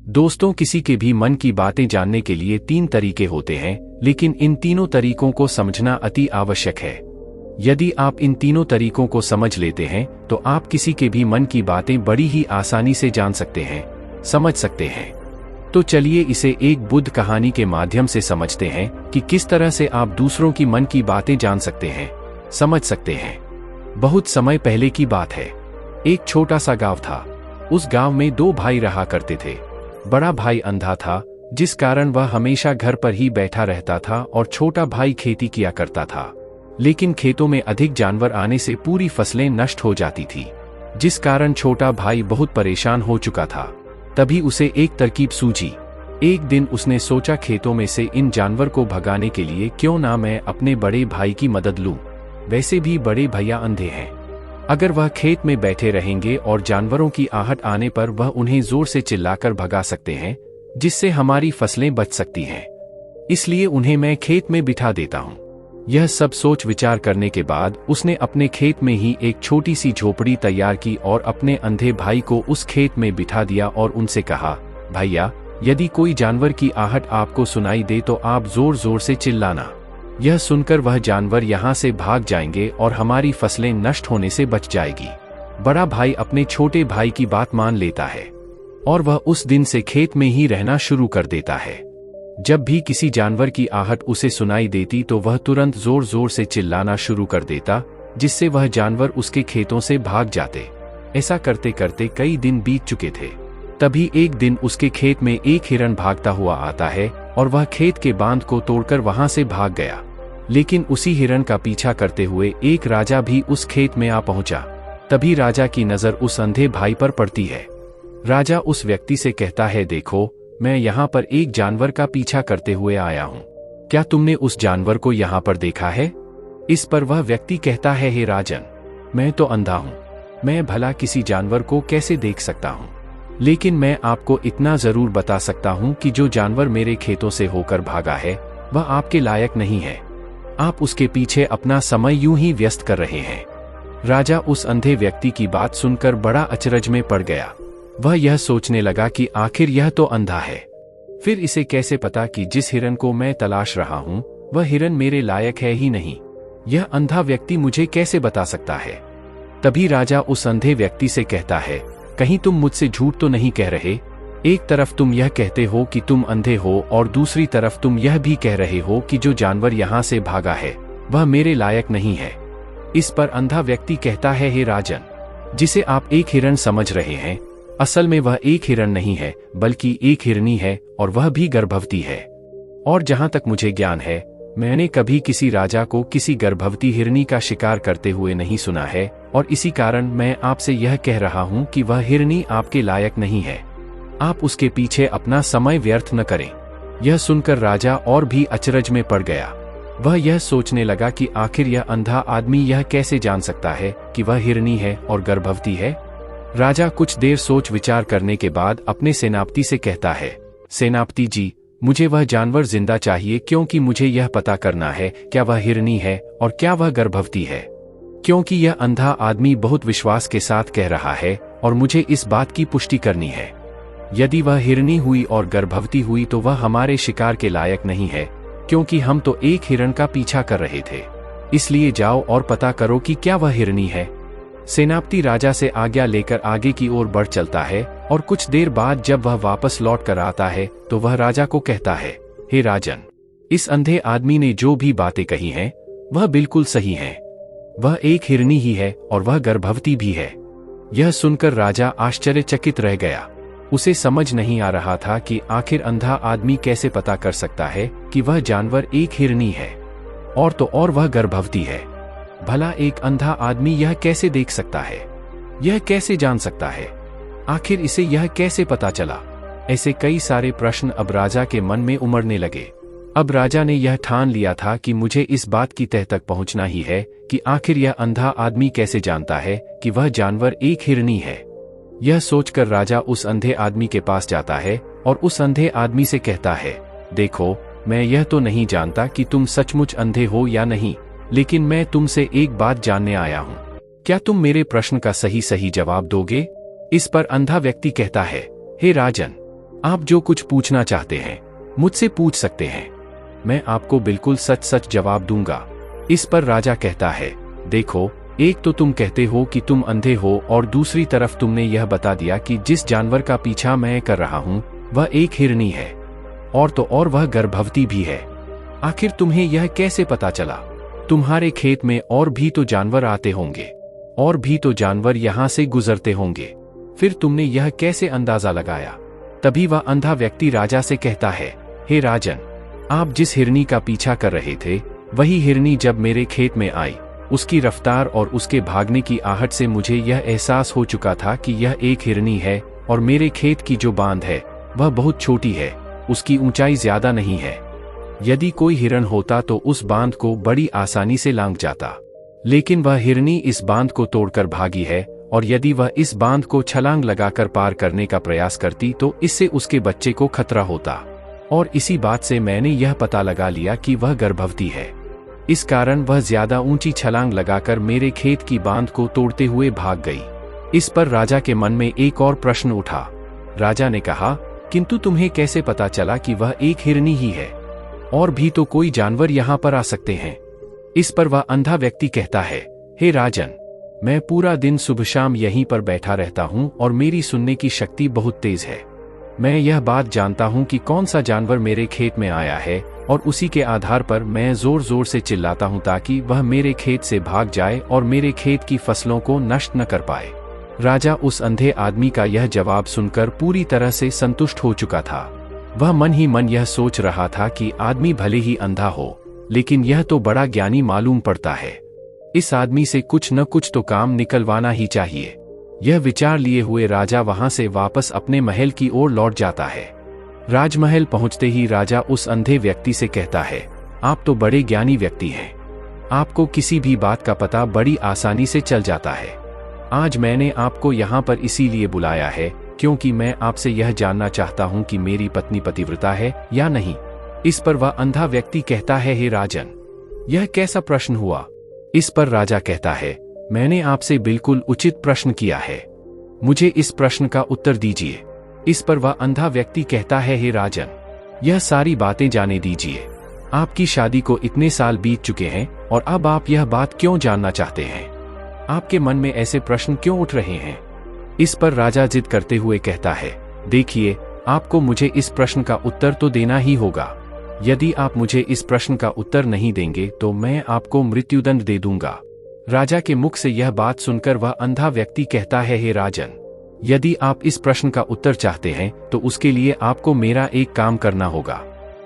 दोस्तों, किसी के भी मन की बातें जानने के लिए 3 तरीके होते हैं, लेकिन इन तीनों तरीकों को समझना अति आवश्यक है। यदि आप इन तीनों तरीकों को समझ लेते हैं तो आप किसी के भी मन की बातें बड़ी ही आसानी से जान सकते हैं, समझ सकते हैं। तो चलिए इसे एक बुद्ध कहानी के माध्यम से समझते हैं कि किस तरह से आप दूसरों की मन की बातें जान सकते हैं, समझ सकते हैं। बहुत समय पहले की बात है। एक छोटा सा गांव था। उस गांव में 2 भाई रहा करते थे। बड़ा भाई अंधा था, जिस कारण वह हमेशा घर पर ही बैठा रहता था, और छोटा भाई खेती किया करता था। लेकिन खेतों में अधिक जानवर आने से पूरी फसलें नष्ट हो जाती थी, जिस कारण छोटा भाई बहुत परेशान हो चुका था। तभी उसे एक तरकीब सूझी। एक दिन उसने सोचा, खेतों में से इन जानवर को भगाने के लिए क्यों ना मैं अपने बड़े भाई की मदद लूं। वैसे भी बड़े भैया अंधे हैं। अगर वह खेत में बैठे रहेंगे और जानवरों की आहट आने पर वह उन्हें जोर से चिल्लाकर भगा सकते हैं, जिससे हमारी फसलें बच सकती हैं। इसलिए उन्हें मैं खेत में बिठा देता हूं। यह सब सोच विचार करने के बाद उसने अपने खेत में ही एक छोटी सी झोपड़ी तैयार की और अपने अंधे भाई को उस खेत में बिठा दिया और उनसे कहा, भैया, यदि कोई जानवर की आहट आपको सुनाई दे तो आप जोर जोर से चिल्लाना। यह सुनकर वह जानवर यहाँ से भाग जाएंगे और हमारी फसलें नष्ट होने से बच जाएगी। बड़ा भाई अपने छोटे भाई की बात मान लेता है और वह उस दिन से खेत में ही रहना शुरू कर देता है। जब भी किसी जानवर की आहट उसे सुनाई देती तो वह तुरंत जोर जोर से चिल्लाना शुरू कर देता, जिससे वह जानवर उसके खेतों से भाग जाते। ऐसा करते करते कई दिन बीत चुके थे। तभी एक दिन उसके खेत में एक हिरण भागता हुआ आता है और वह खेत के बांध को तोड़कर वहां से भाग गया। लेकिन उसी हिरण का पीछा करते हुए एक राजा भी उस खेत में आ पहुंचा। तभी राजा की नजर उस अंधे भाई पर पड़ती है। राजा उस व्यक्ति से कहता है, देखो, मैं यहाँ पर एक जानवर का पीछा करते हुए आया हूँ। क्या तुमने उस जानवर को यहाँ पर देखा है? इस पर वह व्यक्ति कहता है, हे राजन, मैं तो अंधा हूँ, मैं भला किसी जानवर को कैसे देख सकता हूँ। लेकिन मैं आपको इतना जरूर बता सकता हूँ कि जो जानवर मेरे खेतों से होकर भागा है वह आपके लायक नहीं है। आप उसके पीछे अपना समय यूं ही व्यस्त कर रहे हैं। राजा उस अंधे व्यक्ति की बात सुनकर बड़ा अचरज में पड़ गया। वह यह सोचने लगा कि आखिर यह तो अंधा है, फिर इसे कैसे पता कि जिस हिरन को मैं तलाश रहा हूं वह हिरन मेरे लायक है ही नहीं। यह अंधा व्यक्ति मुझे कैसे बता सकता है। तभी राजा उस अंधे व्यक्ति से कहता है, कहीं तुम मुझसे झूठ तो नहीं कह रहे? एक तरफ तुम यह कहते हो कि तुम अंधे हो और दूसरी तरफ तुम यह भी कह रहे हो कि जो जानवर यहाँ से भागा है वह मेरे लायक नहीं है। इस पर अंधा व्यक्ति कहता है, हे राजन, जिसे आप एक हिरन समझ रहे हैं, असल में वह एक हिरन नहीं है बल्कि एक हिरनी है, और वह भी गर्भवती है। और जहां तक मुझे ज्ञान है, मैंने कभी किसी राजा को किसी गर्भवती हिरनी का शिकार करते हुए नहीं सुना है, और इसी कारण मैं आपसे यह कह रहा हूं कि वह हिरनी आपके लायक नहीं है। आप उसके पीछे अपना समय व्यर्थ न करें। यह सुनकर राजा और भी अचरज में पड़ गया। वह यह सोचने लगा कि आखिर यह अंधा आदमी यह कैसे जान सकता है कि वह हिरनी है और गर्भवती है। राजा कुछ देर सोच विचार करने के बाद अपने सेनापति से कहता है, सेनापति जी, मुझे वह जानवर जिंदा चाहिए, क्योंकि मुझे यह पता करना है क्या वह हिरनी है और क्या वह गर्भवती है। क्योंकि यह अंधा आदमी बहुत विश्वास के साथ कह रहा है और मुझे इस बात की पुष्टि करनी है। यदि वह हिरनी हुई और गर्भवती हुई तो वह हमारे शिकार के लायक नहीं है, क्योंकि हम तो एक हिरण का पीछा कर रहे थे। इसलिए जाओ और पता करो कि क्या वह हिरनी है। सेनापति राजा से आज्ञा लेकर आगे की ओर बढ़ चलता है, और कुछ देर बाद जब वह वापस लौट कर आता है तो वह राजा को कहता है, हे राजन, इस अंधे आदमी ने जो भी बातें कही हैं वह बिल्कुल सही हैं। वह एक हिरनी ही है और वह गर्भवती भी है। यह सुनकर राजा आश्चर्यचकित रह गया। उसे समझ नहीं आ रहा था कि आखिर अंधा आदमी कैसे पता कर सकता है कि वह जानवर एक हिरनी है और तो और वह गर्भवती है। भला एक अंधा आदमी यह कैसे देख सकता है, यह कैसे जान सकता है, आखिर इसे यह कैसे पता चला। ऐसे कई सारे प्रश्न अब राजा के मन में उमड़ने लगे। अब राजा ने यह ठान लिया था कि मुझे इस बात की तह तक पहुंचना ही है कि आखिर यह अंधा आदमी कैसे जानता है कि वह जानवर एक हिरनी है। यह सोचकर राजा उस अंधे आदमी के पास जाता है और उस अंधे आदमी से कहता है, देखो, मैं यह तो नहीं जानता कि तुम सचमुच अंधे हो या नहीं, लेकिन मैं तुमसे एक बात जानने आया हूं। क्या तुम मेरे प्रश्न का सही सही जवाब दोगे? इस पर अंधा व्यक्ति कहता है, हे राजन, आप जो कुछ पूछना चाहते हैं मुझसे पूछ सकते हैं, मैं आपको बिल्कुल सच सच जवाब दूंगा। इस पर राजा कहता है, देखो, एक तो तुम कहते हो कि तुम अंधे हो और दूसरी तरफ तुमने यह बता दिया कि जिस जानवर का पीछा मैं कर रहा हूं वह एक हिरनी है, और तो और वह गर्भवती भी है। आखिर तुम्हें यह कैसे पता चला? तुम्हारे खेत में और भी तो जानवर आते होंगे, और भी तो जानवर यहां से गुजरते होंगे, फिर तुमने यह कैसे अंदाजा लगाया? तभी वह अंधा व्यक्ति राजा से कहता है, हे राजन, आप जिस हिरनी का पीछा कर रहे थे वही हिरनी जब मेरे खेत में आई, उसकी रफ्तार और उसके भागने की आहट से मुझे यह एहसास हो चुका था कि यह एक हिरनी है, और मेरे खेत की जो बांध है वह बहुत छोटी है, उसकी ऊंचाई ज्यादा नहीं है। यदि कोई हिरण होता तो उस बांध को बड़ी आसानी से लांघ जाता, लेकिन वह हिरनी इस बांध को तोड़कर भागी है, और यदि वह इस बांध को छलांग लगाकर पार करने का प्रयास करती तो इससे उसके बच्चे को खतरा होता, और इसी बात से मैंने यह पता लगा लिया कि वह गर्भवती है। इस कारण वह ज्यादा ऊंची छलांग लगाकर मेरे खेत की बांध को तोड़ते हुए भाग गई। इस पर राजा के मन में एक और प्रश्न उठा। राजा ने कहा, किंतु तुम्हें कैसे पता चला कि वह एक हिरनी ही है? और भी तो कोई जानवर यहाँ पर आ सकते हैं। इस पर वह अंधा व्यक्ति कहता है, हे राजन, मैं पूरा दिन सुबह शाम यहीं पर बैठा रहता हूँ और मेरी सुनने की शक्ति बहुत तेज है। मैं यह बात जानता हूँ कि कौन सा जानवर मेरे खेत में आया है, और उसी के आधार पर मैं जोर जोर से चिल्लाता हूँ ताकि वह मेरे खेत से भाग जाए और मेरे खेत की फसलों को नष्ट न कर पाए। राजा उस अंधे आदमी का यह जवाब सुनकर पूरी तरह से संतुष्ट हो चुका था। वह मन ही मन यह सोच रहा था कि आदमी भले ही अंधा हो, लेकिन यह तो बड़ा ज्ञानी मालूम पड़ता है। इस आदमी से कुछ न कुछ तो काम निकलवाना ही चाहिए। यह विचार लिए हुए राजा वहां से वापस अपने महल की ओर लौट जाता है। राजमहल पहुंचते ही राजा उस अंधे व्यक्ति से कहता है, आप तो बड़े ज्ञानी व्यक्ति हैं, आपको किसी भी बात का पता बड़ी आसानी से चल जाता है। आज मैंने आपको यहाँ पर इसीलिए बुलाया है क्योंकि मैं आपसे यह जानना चाहता हूँ कि मेरी पत्नी पतिव्रता है या नहीं। इस पर वह अंधा व्यक्ति कहता है, हे राजन, यह कैसा प्रश्न हुआ? इस पर राजा कहता है, मैंने आपसे बिल्कुल उचित प्रश्न किया है, मुझे इस प्रश्न का उत्तर दीजिए। इस पर वह अंधा व्यक्ति कहता है, हे राजन, यह सारी बातें जाने दीजिए। आपकी शादी को इतने साल बीत चुके हैं और अब आप यह बात क्यों जानना चाहते हैं? आपके मन में ऐसे प्रश्न क्यों उठ रहे हैं? इस पर राजा जिद करते हुए कहता है, देखिए, आपको मुझे इस प्रश्न का उत्तर तो देना ही होगा। यदि आप मुझे इस प्रश्न का उत्तर नहीं देंगे तो मैं आपको मृत्युदंड दे दूंगा। राजा के मुख से यह बात सुनकर वह अंधा व्यक्ति कहता है, हे राजन, यदि आप इस प्रश्न का उत्तर चाहते हैं तो उसके लिए आपको मेरा एक काम करना होगा।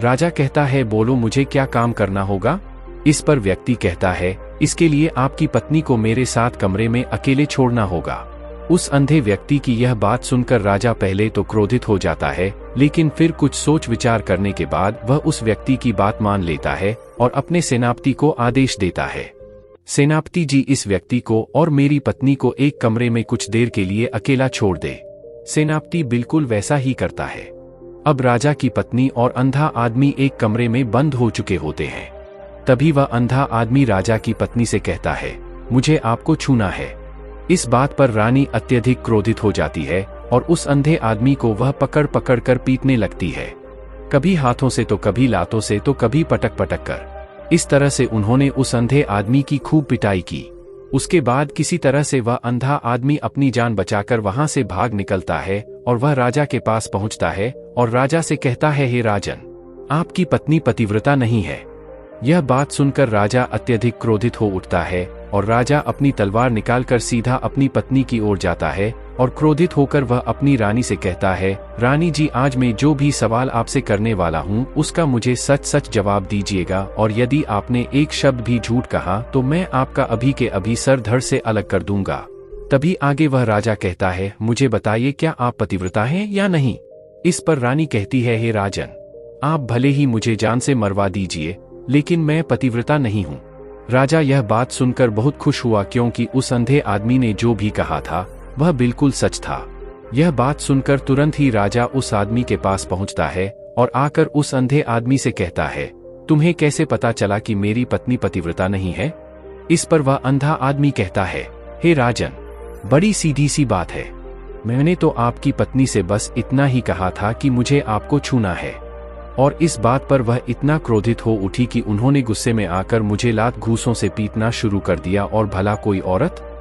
राजा कहता है, बोलो, मुझे क्या काम करना होगा? इस पर व्यक्ति कहता है, इसके लिए आपकी पत्नी को मेरे साथ कमरे में अकेले छोड़ना होगा। उस अंधे व्यक्ति की यह बात सुनकर राजा पहले तो क्रोधित हो जाता है, लेकिन फिर कुछ सोच विचार करने के बाद वह उस व्यक्ति की बात मान लेता है और अपने सेनापति को आदेश देता है, सेनापति जी, इस व्यक्ति को और मेरी पत्नी को एक कमरे में कुछ देर के लिए अकेला छोड़ दे। सेनापति बिल्कुल वैसा ही करता है। अब राजा की पत्नी और अंधा आदमी एक कमरे में बंद हो चुके होते हैं। तभी वह अंधा आदमी राजा की पत्नी से कहता है, मुझे आपको छूना है। इस बात पर रानी अत्यधिक क्रोधित हो जाती है और उस अंधे आदमी को वह पकड़ पकड़ कर पीटने लगती है, कभी हाथों से तो कभी लातों से तो कभी पटक पटक कर। इस तरह से उन्होंने उस अंधे आदमी की खूब पिटाई की। उसके बाद किसी तरह से वह अंधा आदमी अपनी जान बचाकर वहां से भाग निकलता है और वह राजा के पास पहुंचता है और राजा से कहता है, हे राजन, आपकी पत्नी पतिव्रता नहीं है। यह बात सुनकर राजा अत्यधिक क्रोधित हो उठता है और राजा अपनी तलवार निकालकर सीधा अपनी पत्नी की ओर जाता है और क्रोधित होकर वह अपनी रानी से कहता है, रानी जी, आज मैं जो भी सवाल आपसे करने वाला हूँ उसका मुझे सच सच जवाब दीजिएगा, और यदि आपने एक शब्द भी झूठ कहा तो मैं आपका अभी के अभी सर धड़ से अलग कर दूंगा। तभी आगे वह राजा कहता है, मुझे बताइए, क्या आप पतिव्रता हैं या नहीं? इस पर रानी कहती है, हे राजन, आप भले ही मुझे जान से मरवा दीजिए, लेकिन मैं पतिव्रता नहीं हूँ। राजा यह बात सुनकर बहुत खुश हुआ क्योंकि उस अंधे आदमी ने जो भी कहा था वह बिल्कुल सच था। यह बात सुनकर तुरंत ही राजा उस आदमी के पास पहुंचता है और आकर उस अंधे आदमी से कहता है, तुम्हें कैसे पता चला कि मेरी पत्नी पतिव्रता नहीं है? इस पर वह अंधा आदमी कहता है, हे राजन, बड़ी सीधी सी बात है। मैंने तो आपकी पत्नी से बस इतना ही कहा था कि मुझे आपको छूना है। और इस बात पर वह इतना क्रोधित हो उठी कि उन्होंने गुस्से में आकर मुझे लात घूंसों से पीटना शुरू कर दिया। और भला कोई औरत